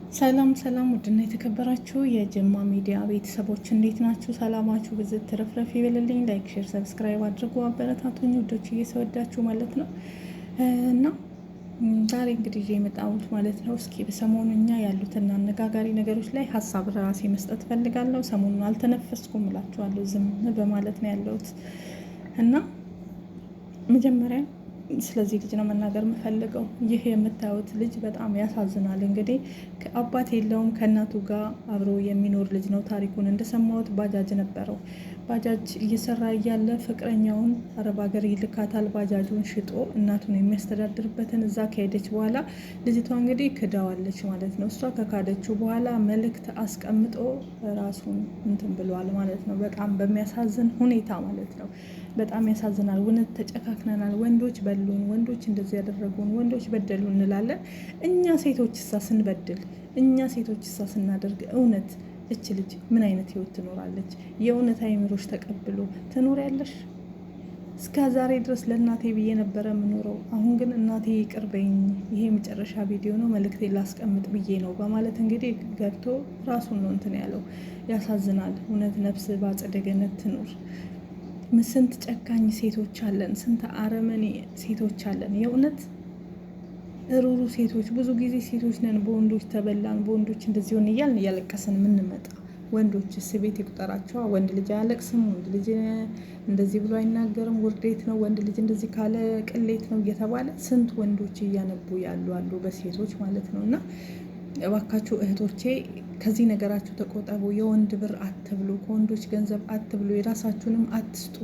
ሰላም ሰላም፣ ውድና የተከበራችሁ የጀማ ሚዲያ ቤተሰቦች እንዴት ናችሁ? ሰላማችሁ ብዝት ትረፍረፍ ይበልልኝ። ላይክ፣ ሼር፣ ሰብስክራይብ አድርጉ፣ አበረታቱኝ ውዶች እየሰወዳችሁ ማለት ነው። እና ዛሬ እንግዲህ የመጣሁት ማለት ነው እስኪ በሰሞኑኛ ያሉትን አነጋጋሪ ነገሮች ላይ ሀሳብ ራሴ መስጠት ፈልጋለሁ። ሰሞኑን አልተነፈስኩም እላችኋለሁ፣ ዝም በማለት ነው ያለሁት እና መጀመሪያ ስለዚህ ልጅ ነው መናገር የምፈልገው። ይህ የምታዩት ልጅ በጣም ያሳዝናል። እንግዲህ ከአባት የለውም ከእናቱ ጋር አብሮ የሚኖር ልጅ ነው። ታሪኩን እንደሰማሁት ባጃጅ ነበረው። ባጃጅ እየሰራ እያለ ፍቅረኛውን አረብ ሀገር ይልካታል። ባጃጁን ሽጦ እናቱን የሚያስተዳድርበትን እዛ ከሄደች በኋላ ልጅቷ እንግዲህ ክዳዋለች ማለት ነው። እሷ ከካደችው በኋላ መልእክት አስቀምጦ ራሱን እንትን ብሏል ማለት ነው። በጣም በሚያሳዝን ሁኔታ ማለት ነው። በጣም ያሳዝናል። እውነት ተጨካክነናል። ወንዶች በሉን፣ ወንዶች እንደዚህ ያደረጉን፣ ወንዶች በደሉ እንላለን። እኛ ሴቶች እሳ ስንበድል፣ እኛ ሴቶች እሳ ስናደርግ እውነት እች ልጅ ምን አይነት ህይወት ትኖራለች? የእውነት አይምሮች ተቀብሎ ትኖሪያለሽ? እስከ ዛሬ ድረስ ለእናቴ ብዬ ነበረ የምኖረው። አሁን ግን እናቴ ይቅር በይኝ፣ ይሄ የመጨረሻ ቪዲዮ ነው፣ መልእክቴ ላስቀምጥ ብዬ ነው በማለት እንግዲህ ገብቶ ራሱን ነው እንትን ያለው። ያሳዝናል። እውነት ነፍስ በአጸደ ገነት ትኑር። ስንት ጨካኝ ሴቶች አለን፣ ስንት አረመኔ ሴቶች አለን። የእውነት ሩሩ ሴቶች። ብዙ ጊዜ ሴቶች ነን በወንዶች ተበላን፣ በወንዶች እንደዚህ ሆን እያልን እያለቀስን የምንመጣ ወንዶች ቤት ይቁጠራቸዋ። ወንድ ልጅ አያለቅስም፣ ወንድ ልጅ እንደዚህ ብሎ አይናገርም፣ ውርዴት ነው፣ ወንድ ልጅ እንደዚህ ካለ ቅሌት ነው እየተባለ ስንት ወንዶች እያነቡ ያሉ አሉ፣ በሴቶች ማለት ነው። እና እባካችሁ እህቶቼ ከዚህ ነገራችሁ ተቆጠቡ። የወንድ ብር አትብሉ፣ ከወንዶች ገንዘብ አትብሉ፣ የራሳችሁንም አትስጡ።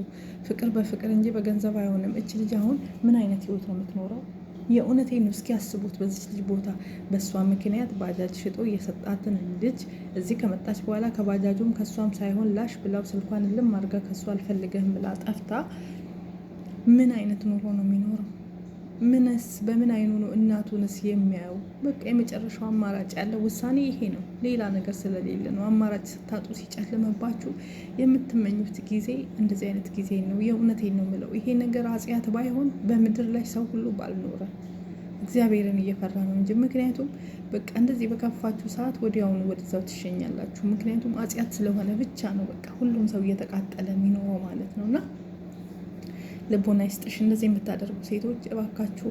ፍቅር በፍቅር እንጂ በገንዘብ አይሆንም። እች ልጅ አሁን ምን አይነት ህይወት ነው የምትኖረው? የእውነቴ ነው። እስኪ ያስቡት። በዚች ልጅ ቦታ በእሷ ምክንያት ባጃጅ ሽጦ የሰጣትን ልጅ እዚህ ከመጣች በኋላ ከባጃጁም ከእሷም ሳይሆን ላሽ ብላው ስልኳን ልም አድርጋ ከእሷ አልፈልገህም ብላ ጠፍታ ምን አይነት ኑሮ ነው የሚኖረው? ምንስ በምን አይኑ ነው እናቱንስ የሚያየው? በቃ የመጨረሻው አማራጭ ያለው ውሳኔ ይሄ ነው። ሌላ ነገር ስለሌለ ነው። አማራጭ ስታጡ ሲጨልምባችሁ የምትመኙት ጊዜ እንደዚህ አይነት ጊዜ ነው። የእውነቴን ነው የምለው። ይሄ ነገር አጽያት ባይሆን በምድር ላይ ሰው ሁሉ ባልኖረ። እግዚአብሔርን እየፈራ ነው እንጂ። ምክንያቱም በቃ እንደዚህ በከፋችሁ ሰዓት ወዲያውኑ ወደዛው ትሸኛላችሁ። ምክንያቱም አጽያት ስለሆነ ብቻ ነው በቃ ሁሉም ሰው እየተቃጠለ የሚኖረው ማለት ነው። እና ልቦና ይስጥሽ። እንደዚህ የምታደርጉ ሴቶች እባካችሁ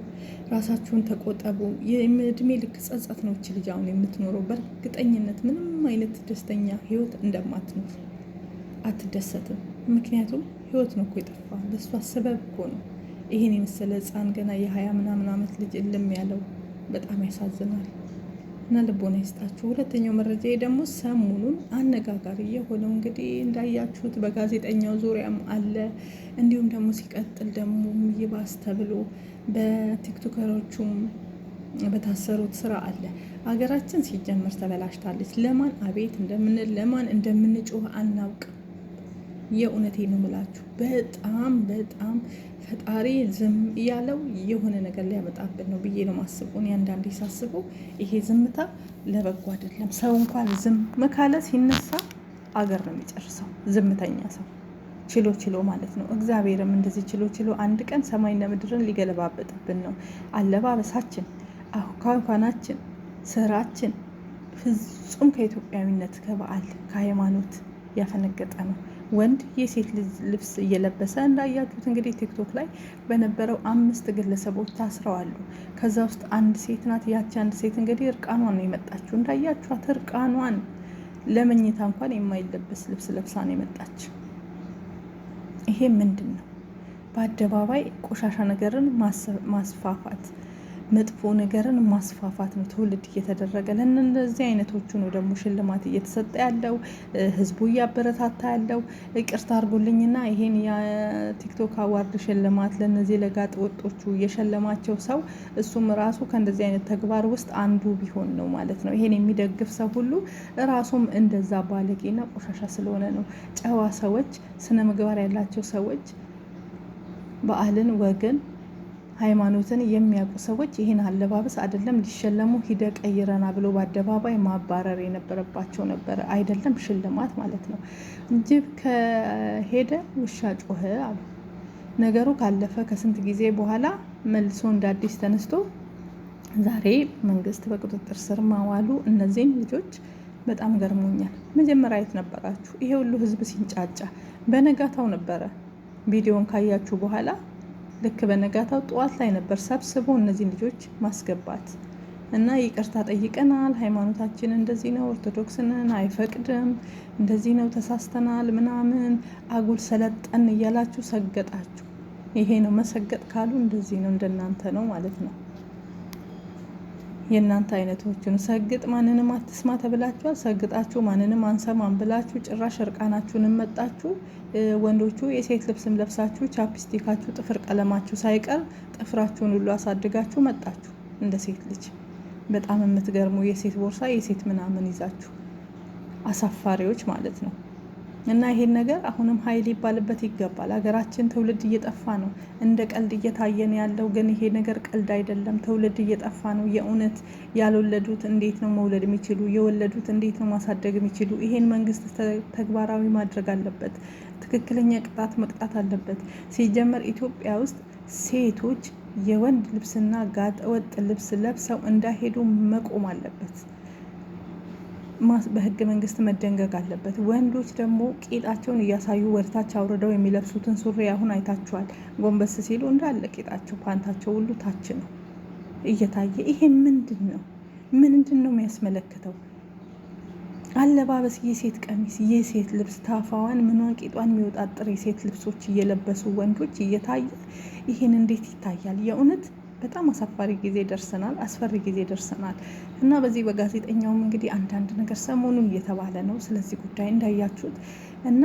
ራሳችሁን ተቆጠቡ። የእድሜ ልክ ጸጸት ነው እች ልጅ አሁን የምትኖረው። በእርግጠኝነት ምንም አይነት ደስተኛ ህይወት እንደማትኖር አትደሰትም። ምክንያቱም ህይወት ነው እኮ የጠፋ፣ በእሷ ሰበብ እኮ ነው ይህን የመሰለ ህፃን ገና የ20 ምናምን ዓመት ልጅ እልም ያለው። በጣም ያሳዝናል። እና ልቦና ይስጣችሁ። ሁለተኛው መረጃ ደግሞ ሰሞኑን አነጋጋሪ የሆነው እንግዲህ እንዳያችሁት በጋዜጠኛው ዙሪያም አለ። እንዲሁም ደግሞ ሲቀጥል ደግሞ ይባስ ተብሎ በቲክቶከሮቹም በታሰሩት ስራ አለ። ሀገራችን ሲጀመር ተበላሽታለች። ለማን አቤት እንደምንል ለማን እንደምንጮህ አናውቅም። የእውነቴ ነው የምላችሁ። በጣም በጣም ፈጣሪ ዝም እያለው የሆነ ነገር ሊያመጣብን ነው ብዬ ነው ማስበው። እኔ አንዳንዴ ሳስበው ይሄ ዝምታ ለበጎ አይደለም። ሰው እንኳን ዝም ካለ ሲነሳ አገር ነው የሚጨርሰው። ዝምተኛ ሰው ችሎ ማለት ነው። እግዚአብሔርም እንደዚህ ችሎ አንድ ቀን ሰማይና ምድርን ሊገለባበጥብን ነው። አለባበሳችን፣ አኳኋናችን፣ ስራችን ፍጹም ከኢትዮጵያዊነት ከበዓል ከሃይማኖት ያፈነገጠ ነው። ወንድ የሴት ልብስ እየለበሰ እንዳያችሁት እንግዲህ ቲክቶክ ላይ በነበረው 5 ግለሰቦች ታስረዋሉ። ከዛ ውስጥ አንድ ሴት ናት። ያቺ አንድ ሴት እንግዲህ እርቃኗን ነው የመጣችው። እንዳያችኋት እርቃኗን ለመኝታ እንኳን የማይለበስ ልብስ ለብሳ ነው የመጣች። ይሄ ምንድን ነው? በአደባባይ ቆሻሻ ነገርን ማስፋፋት፣ መጥፎ ነገርን ማስፋፋት ነው ትውልድ እየተደረገ። ለእነዚህ አይነቶቹ ነው ደግሞ ሽልማት እየተሰጠ ያለው፣ ህዝቡ እያበረታታ ያለው። ይቅርታ አድርጉልኝና ይሄን የቲክቶክ አዋርድ ሽልማት ለእነዚህ ለጋጥ ወጦቹ የሸለማቸው ሰው እሱም ራሱ ከእንደዚህ አይነት ተግባር ውስጥ አንዱ ቢሆን ነው ማለት ነው። ይሄን የሚደግፍ ሰው ሁሉ ራሱም እንደዛ ባለጌና ቆሻሻ ስለሆነ ነው። ጨዋ ሰዎች፣ ስነ ምግባር ያላቸው ሰዎች፣ በዓልን ወግን ሃይማኖትን የሚያውቁ ሰዎች ይህን አለባበስ አይደለም ሊሸለሙ ሂደ ቀይረና ብሎ በአደባባይ ማባረር የነበረባቸው ነበረ። አይደለም ሽልማት ማለት ነው። ጅብ ከሄደ ውሻ ጮኸ አሉ። ነገሩ ካለፈ ከስንት ጊዜ በኋላ መልሶ እንደ አዲስ ተነስቶ ዛሬ መንግስት በቁጥጥር ስር ማዋሉ እነዚህን ልጆች በጣም ገርሞኛል። መጀመሪያ የት ነበራችሁ? ይሄ ሁሉ ህዝብ ሲንጫጫ በነጋታው ነበረ። ቪዲዮን ካያችሁ በኋላ ልክ በነጋታው ጠዋት ላይ ነበር ሰብስቦ እነዚህን ልጆች ማስገባት እና ይቅርታ ጠይቀናል፣ ሃይማኖታችን እንደዚህ ነው፣ ኦርቶዶክስ ነን፣ አይፈቅድም፣ እንደዚህ ነው፣ ተሳስተናል ምናምን አጉል ሰለጠን እያላችሁ ሰገጣችሁ። ይሄ ነው መሰገጥ ካሉ እንደዚህ ነው፣ እንደናንተ ነው ማለት ነው። የእናንተ አይነቶችን ሰግጥ ማንንም አትስማ ተብላችኋል። ሰግጣችሁ ማንንም አንሰማም ብላችሁ ጭራሽ እርቃናችሁን መጣችሁ። ወንዶቹ የሴት ልብስም ለብሳችሁ ቻፕስቲካችሁ፣ ጥፍር ቀለማችሁ ሳይቀር ጥፍራችሁን ሁሉ አሳድጋችሁ መጣችሁ እንደ ሴት ልጅ። በጣም የምትገርሙ የሴት ቦርሳ የሴት ምናምን ይዛችሁ አሳፋሪዎች ማለት ነው። እና ይሄን ነገር አሁንም ኃይል ይባልበት ይገባል። ሀገራችን ትውልድ እየጠፋ ነው። እንደ ቀልድ እየታየን ያለው ግን ይሄ ነገር ቀልድ አይደለም። ትውልድ እየጠፋ ነው። የእውነት ያልወለዱት እንዴት ነው መውለድ የሚችሉ? የወለዱት እንዴት ነው ማሳደግ የሚችሉ? ይሄን መንግስት ተግባራዊ ማድረግ አለበት። ትክክለኛ ቅጣት መቅጣት አለበት። ሲጀመር ኢትዮጵያ ውስጥ ሴቶች የወንድ ልብስና ጋጠ ወጥ ልብስ ለብሰው እንዳይሄዱ መቆም አለበት። በህገ መንግስት መደንገግ አለበት። ወንዶች ደግሞ ቂጣቸውን እያሳዩ ወደታች አውርደው የሚለብሱትን ሱሪ አሁን አይታችኋል። ጎንበስ ሲሉ እንዳለ ቂጣቸው ፓንታቸው ሁሉ ታች ነው እየታየ። ይሄ ምንድን ነው? ምንድን ነው የሚያስመለክተው? አለባበስ የሴት ቀሚስ፣ የሴት ልብስ ታፋዋን ምኗን ቂጧን የሚወጣጥር የሴት ልብሶች እየለበሱ ወንዶች እየታየ ይሄን እንዴት ይታያል? የእውነት በጣም አሳፋሪ ጊዜ ደርሰናል። አስፈሪ ጊዜ ደርሰናል። እና በዚህ በጋዜጠኛውም እንግዲህ አንዳንድ ነገር ሰሞኑን እየተባለ ነው ስለዚህ ጉዳይ እንዳያችሁት። እና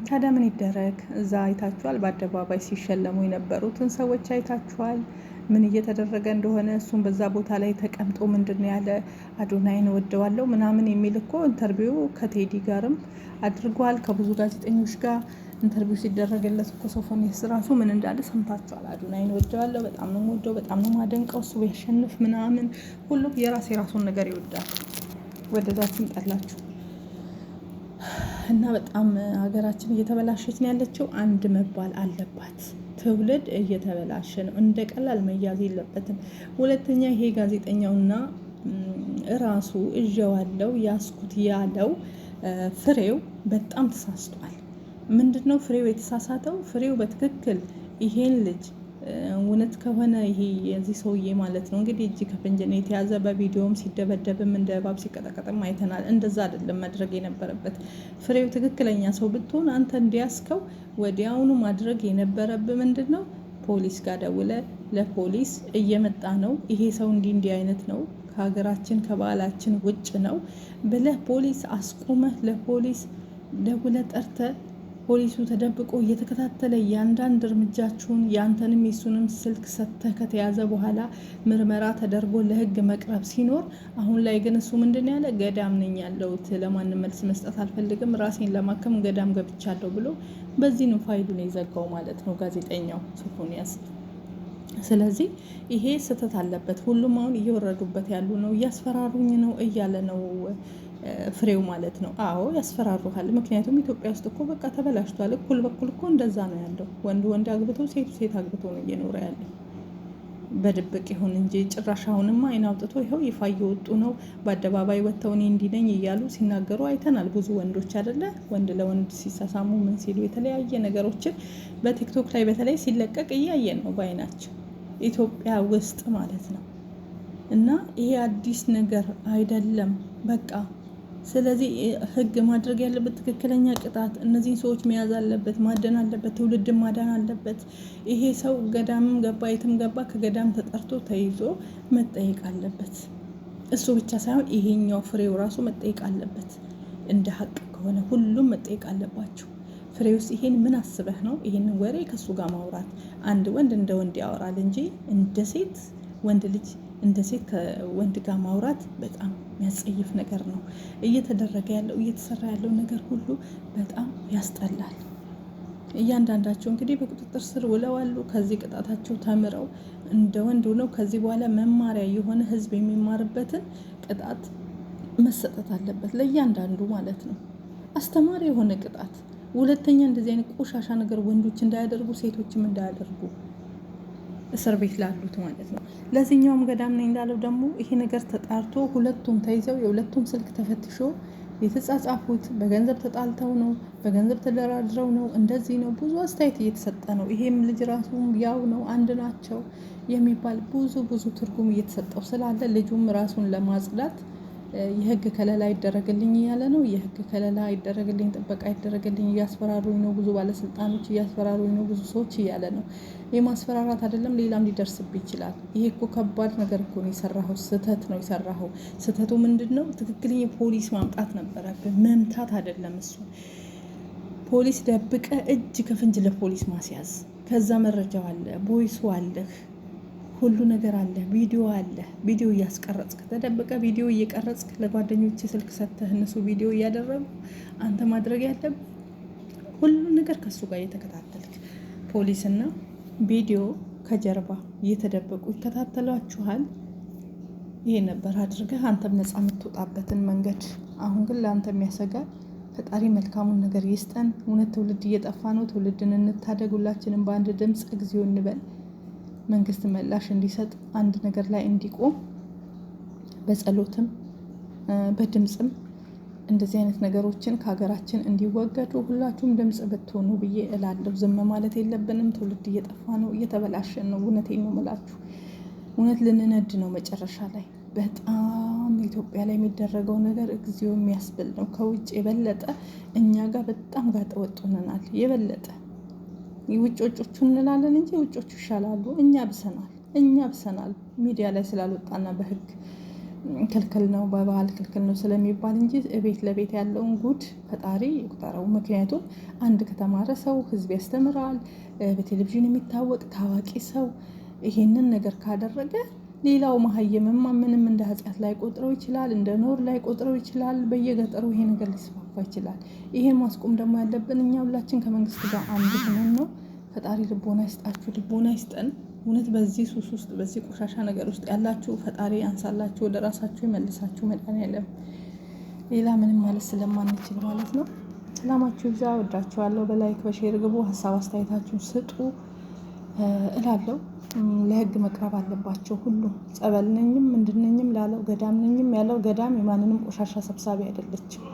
ታዲያ ምን ይደረግ? እዛ አይታችኋል። በአደባባይ ሲሸለሙ የነበሩትን ሰዎች አይታችኋል ምን እየተደረገ እንደሆነ። እሱም በዛ ቦታ ላይ ተቀምጦ ምንድን ያለ አዶናይን እወደዋለሁ ምናምን የሚል እኮ ኢንተርቪው ከቴዲ ጋርም አድርጓል። ከብዙ ጋዜጠኞች ጋር ኢንተርቪው ሲደረግለት እኮ ሶፎንያስ ራሱ ምን እንዳለ ሰምታችኋል። አዶናይን እወደዋለሁ፣ በጣም ነው የምወደው፣ በጣም ነው የማደንቀው፣ እሱ ያሸንፍ ምናምን። ሁሉም የራሱን ነገር ይወዳል፣ ወደዳችሁም ጠላችሁ። እና በጣም ሀገራችን እየተበላሸች ነው ያለችው። አንድ መባል አለባት። ትውልድ እየተበላሸ ነው። እንደ ቀላል መያዝ የለበትም። ሁለተኛ ይሄ ጋዜጠኛውና ራሱ እዣዋለው ያስኩት ያለው ፍሬው በጣም ተሳስቷል። ምንድን ነው ፍሬው የተሳሳተው? ፍሬው በትክክል ይሄን ልጅ እውነት ከሆነ ይሄ የዚህ ሰውዬ ማለት ነው እንግዲህ እጅ ከፍንጅ ነው የተያዘ። በቪዲዮም ሲደበደብም እንደ እባብ ሲቀጠቀጥም አይተናል። እንደዛ አይደለም ማድረግ የነበረበት። ፍሬው ትክክለኛ ሰው ብትሆን አንተ እንዲያስከው ወዲያውኑ ማድረግ የነበረብህ ምንድን ነው? ፖሊስ ጋር ደውለ ለፖሊስ እየመጣ ነው ይሄ ሰው እንዲህ አይነት ነው ከሀገራችን ከባህላችን ውጭ ነው ብለህ ፖሊስ አስቆመህ ለፖሊስ ደውለ ጠርተ ፖሊሱ ተደብቆ እየተከታተለ ያንዳንድ እርምጃችሁን ያንተንም የሱንም ስልክ ሰጥተህ ከተያዘ በኋላ ምርመራ ተደርጎ ለህግ መቅረብ ሲኖር፣ አሁን ላይ ግን እሱ ምንድን ያለ ገዳም ነኝ ያለሁት ለማንም መልስ መስጠት አልፈልግም ራሴን ለማከም ገዳም ገብቻለሁ ብሎ በዚህ ነው ፋይሉን የዘጋው ማለት ነው ጋዜጠኛው ሶፎንያስ። ስለዚህ ይሄ ስህተት አለበት። ሁሉም አሁን እየወረዱበት ያሉ ነው፣ እያስፈራሩኝ ነው እያለ ነው ፍሬው ማለት ነው። አዎ ያስፈራሩሃል። ምክንያቱም ኢትዮጵያ ውስጥ እኮ በቃ ተበላሽቷል። እኩል በኩል እኮ እንደዛ ነው ያለው። ወንድ አግብቶ ሴት አግብቶ ነው እየኖረ ያለው። በድብቅ ይሁን እንጂ ጭራሽ አሁንማ አይን አውጥቶ ይኸው ይፋ እየወጡ ነው። በአደባባይ ወጥተው እኔ እንዲህ ነኝ እያሉ ሲናገሩ አይተናል። ብዙ ወንዶች አይደለ ወንድ ለወንድ ሲሳሳሙ ምን ሲሉ የተለያየ ነገሮችን በቲክቶክ ላይ በተለይ ሲለቀቅ እያየን ነው በአይናችን ኢትዮጵያ ውስጥ ማለት ነው። እና ይሄ አዲስ ነገር አይደለም በቃ። ስለዚህ ህግ ማድረግ ያለበት ትክክለኛ ቅጣት፣ እነዚህን ሰዎች መያዝ አለበት፣ ማደን አለበት፣ ትውልድን ማዳን አለበት። ይሄ ሰው ገዳምም ገባ የትም ገባ ከገዳም ተጠርቶ ተይዞ መጠየቅ አለበት። እሱ ብቻ ሳይሆን ይሄኛው ፍሬው ራሱ መጠየቅ አለበት። እንደ ሀቅ ከሆነ ሁሉም መጠየቅ አለባቸው። ፍሬውስ ይሄን ምን አስበህ ነው ይሄንን ወሬ ከሱ ጋር ማውራት? አንድ ወንድ እንደ ወንድ ያወራል እንጂ እንደ ሴት ወንድ ልጅ እንደ ሴት ከወንድ ጋር ማውራት በጣም የሚያስጸይፍ ነገር ነው። እየተደረገ ያለው እየተሰራ ያለው ነገር ሁሉ በጣም ያስጠላል። እያንዳንዳቸው እንግዲህ በቁጥጥር ስር ውለዋሉ። ከዚህ ቅጣታቸው ተምረው እንደ ወንድ ሆነው ከዚህ በኋላ መማሪያ የሆነ ህዝብ የሚማርበትን ቅጣት መሰጠት አለበት ለእያንዳንዱ ማለት ነው። አስተማሪ የሆነ ቅጣት። ሁለተኛ እንደዚህ አይነት ቆሻሻ ነገር ወንዶች እንዳያደርጉ ሴቶችም እንዳያደርጉ እስር ቤት ላሉት ማለት ነው። ለዚህኛውም ገዳም ነኝ እንዳለው ደግሞ ይሄ ነገር ተጣርቶ ሁለቱም ተይዘው የሁለቱም ስልክ ተፈትሾ የተጻጻፉት በገንዘብ ተጣልተው ነው፣ በገንዘብ ተደራድረው ነው፣ እንደዚህ ነው። ብዙ አስተያየት እየተሰጠ ነው። ይሄም ልጅ ራሱ ያው ነው አንድ ናቸው የሚባል ብዙ ትርጉም እየተሰጠው ስላለ ልጁም ራሱን ለማጽዳት የህግ ከለላ ይደረግልኝ እያለ ነው። የህግ ከለላ ይደረግልኝ፣ ጥበቃ ይደረግልኝ፣ እያስፈራሩኝ ነው፣ ብዙ ባለስልጣኖች እያስፈራሩኝ ነው፣ ብዙ ሰዎች እያለ ነው። ይህ ማስፈራራት አይደለም፣ ሌላም ሊደርስብህ ይችላል። ይሄ እኮ ከባድ ነገር እኮ ነው የሰራኸው፣ ስህተት ነው የሰራኸው። ስህተቱ ምንድን ነው? ትክክለኛ ፖሊስ ማምጣት ነበረብህ፣ መምታት አይደለም። እሱ ፖሊስ ደብቀ እጅ ከፍንጅ ለፖሊስ ማስያዝ፣ ከዛ መረጃው አለ፣ ቦይሱ አለህ፣ ሁሉ ነገር አለ፣ ቪዲዮ አለ። ቪዲዮ እያስቀረጽክ ተደብቀ ቪዲዮ እየቀረጽክ ለጓደኞች ስልክ ሰጥተህ እነሱ ቪዲዮ እያደረጉ አንተ ማድረግ ያለብህ ሁሉ ነገር ከሱ ጋር እየተከታተልክ ፖሊስና ቪዲዮ ከጀርባ እየተደበቁ ይከታተሏችኋል። ይሄ ነበር አድርገህ አንተም ነፃ የምትወጣበትን መንገድ። አሁን ግን ለአንተ የሚያሰጋል። ፈጣሪ መልካሙን ነገር ይስጠን። እውነት ትውልድ እየጠፋ ነው። ትውልድን እንታደግ። ሁላችንም በአንድ ድምፅ እግዚኦ እንበል። መንግስት ምላሽ እንዲሰጥ፣ አንድ ነገር ላይ እንዲቆም፣ በጸሎትም በድምፅም እንደዚህ አይነት ነገሮችን ከሀገራችን እንዲወገዱ ሁላችሁም ድምፅ ብትሆኑ ብዬ እላለሁ። ዝም ማለት የለብንም። ትውልድ እየጠፋ ነው፣ እየተበላሸን ነው። እውነቴን ነው የምላችሁ። እውነት ልንነድ ነው መጨረሻ ላይ። በጣም ኢትዮጵያ ላይ የሚደረገው ነገር እግዚኦ የሚያስብል ነው። ከውጭ የበለጠ እኛ ጋር በጣም ጋጠ ወጥ ሆነናል። የበለጠ ውጮቹ እንላለን እንጂ ውጮቹ ይሻላሉ። እኛ ብሰናል። ሚዲያ ላይ ስላልወጣና በህግ ክልክል ነው፣ በባህል ክልክል ነው ስለሚባል እንጂ ቤት ለቤት ያለውን ጉድ ፈጣሪ ይቁጠረው። ምክንያቱም አንድ ከተማረ ሰው ህዝብ ያስተምራል። በቴሌቪዥን የሚታወቅ ታዋቂ ሰው ይሄንን ነገር ካደረገ ሌላው መሀይምማ ምንም እንደ ኃጢአት ላይ ቆጥረው ይችላል፣ እንደ ኖር ላይ ቆጥረው ይችላል። በየገጠሩ ይሄ ነገር ሊስፋፋ ይችላል። ይሄን ማስቆም ደግሞ ያለብን እኛ ሁላችን ከመንግስት ጋር አንድ ሆነን ነው። ፈጣሪ ልቦና ይስጣችሁ፣ ልቦና ይስጠን። እውነት በዚህ ሱስ ውስጥ በዚህ ቆሻሻ ነገር ውስጥ ያላችሁ ፈጣሪ አንሳላችሁ፣ ወደ ራሳችሁ ይመልሳችሁ። መድኃኒዓለም ሌላ ምንም ማለት ስለማንችል ማለት ነው። ሰላማችሁ ይብዛ። ወዳችኋለሁ። በላይክ በሼር ግቡ። ሀሳብ አስተያየታችሁን ስጡ እላለሁ። ለህግ መቅረብ አለባቸው ሁሉም። ጸበል ነኝም ምንድነኝም ላለው ገዳም ነኝም ያለው ገዳም የማንንም ቆሻሻ ሰብሳቢ አይደለችም።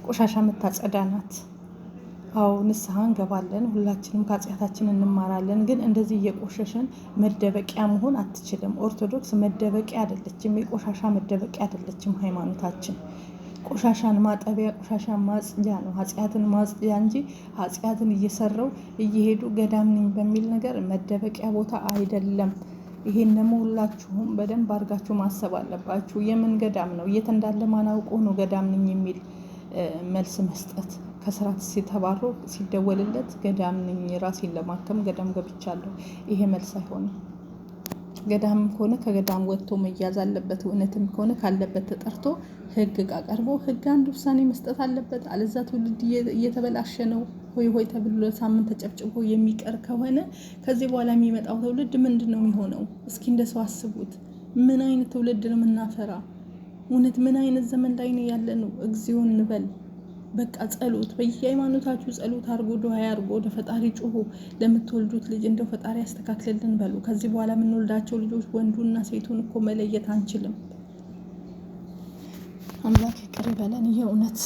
ቆሻሻ የምታጸዳ ናት። አዎ ንስሐ እንገባለን፣ ሁላችንም ከኃጢአታችን እንማራለን። ግን እንደዚህ እየቆሸሸን መደበቂያ መሆን አትችልም። ኦርቶዶክስ መደበቂያ አይደለችም፣ የቆሻሻ መደበቂያ አይደለችም ሃይማኖታችን። ቆሻሻን ማጠቢያ፣ ቆሻሻን ማጽጃ ነው። ኃጢአትን ማጽጃ እንጂ ኃጢአትን እየሰራው እየሄዱ ገዳም ነኝ በሚል ነገር መደበቂያ ቦታ አይደለም። ይሄን ደግሞ ሁላችሁም በደንብ አድርጋችሁ ማሰብ አለባችሁ። የምን ገዳም ነው? የት እንዳለ ማን አውቆ ነው ገዳም ነኝ የሚል መልስ መስጠት? ከስራ ሲተባሮ ሲደወልለት ገዳም ነኝ ራሴን ለማከም ገዳም ገብቻለሁ፣ ይሄ መልስ አይሆንም። ገዳም ከሆነ ከገዳም ወጥቶ መያዝ አለበት። እውነትም ከሆነ ካለበት ተጠርቶ ህግ ጋር ቀርቦ ህግ አንድ ውሳኔ መስጠት አለበት። አለዛ ትውልድ እየተበላሸ ነው። ሆይ ተብሎ ሳምንት ተጨብጭቦ የሚቀር ከሆነ ከዚህ በኋላ የሚመጣው ትውልድ ምንድን ነው የሚሆነው? እስኪ እንደሰው አስቡት። ምን አይነት ትውልድ ነው የምናፈራ? እውነት ምን አይነት ዘመን ላይ ነው ያለ ነው? እግዚኦ እንበል። በቃ ጸሎት፣ በየሃይማኖታችሁ ጸሎት አድርጎ ዱዓ አድርጎ ወደ ፈጣሪ ጩሁ። ለምትወልዱት ልጅ እንደው ፈጣሪ ያስተካክልልን በሉ። ከዚህ በኋላ የምንወልዳቸው ልጆች ወንዱና ሴቱን እኮ መለየት አንችልም። አምላክ ይቅር ይበለን። ይሄ እውነት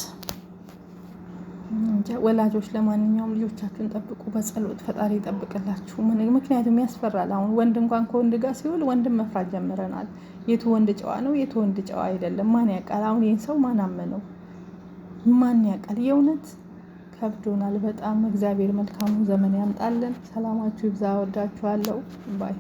ወላጆች፣ ለማንኛውም ልጆቻችሁን ጠብቁ በጸሎት ፈጣሪ ይጠብቅላችሁ። ምክንያቱም ያስፈራል። አሁን ወንድ እንኳን ከወንድ ጋር ሲውል ወንድም መፍራት ጀምረናል። የቱ ወንድ ጨዋ ነው፣ የቱ ወንድ ጨዋ አይደለም? ማን ያውቃል? አሁን ይህን ሰው ማን አመነው? ማን ያውቃል? የእውነት ከብዶናል በጣም። እግዚአብሔር መልካሙን ዘመን ያምጣልን። ሰላማችሁ ይብዛ። ወዳችኋለሁ ባይ